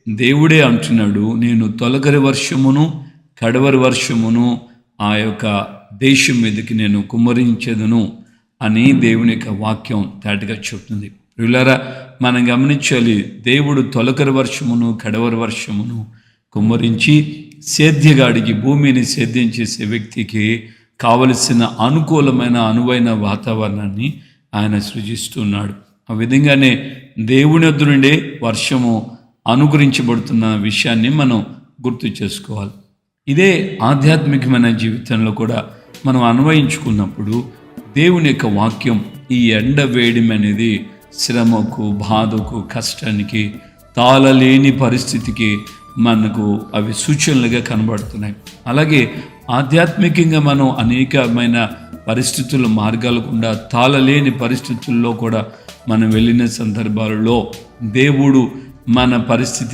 దేవుడే అంటున్నాడు, నేను తొలకరి వర్షమును కడవరి వర్షమును ఆ యొక్క దేశం మీదకి నేను కుమ్మరించేదను అని దేవుని యొక్క వాక్యం తేటగా చెప్తుంది. ప్రియులారా, మనం గమనించాలి, దేవుడు తొలకరి వర్షమును కడవరి వర్షమును కుమ్మరించి సేద్యగాడికి, భూమిని సేద్యం చేసే వ్యక్తికి కావలసిన అనుకూలమైన అనువైన వాతావరణాన్ని ఆయన సృజిస్తున్నాడు. ఆ విధంగానే దేవుని వద్ద నుండే వర్షము అనుగ్రహించబడుతున్న విషయాన్ని మనం గుర్తు చేసుకోవాలి. ఇదే ఆధ్యాత్మికమైన జీవితంలో కూడా మనం అన్వయించుకున్నప్పుడు దేవుని యొక్క వాక్యం ఈ ఎండ వేడిమి అనేది శ్రమకు, బాధకు, కష్టానికి, తాళలేని పరిస్థితికి మనకు అవి సూచనలుగా కనబడుతున్నాయి. అలాగే ఆధ్యాత్మికంగా మనం అనేకమైన పరిస్థితుల మార్గాలు గుండా, తాళలేని పరిస్థితుల్లో కూడా మనం వెళ్ళిన సందర్భాలలో దేవుడు మన పరిస్థితి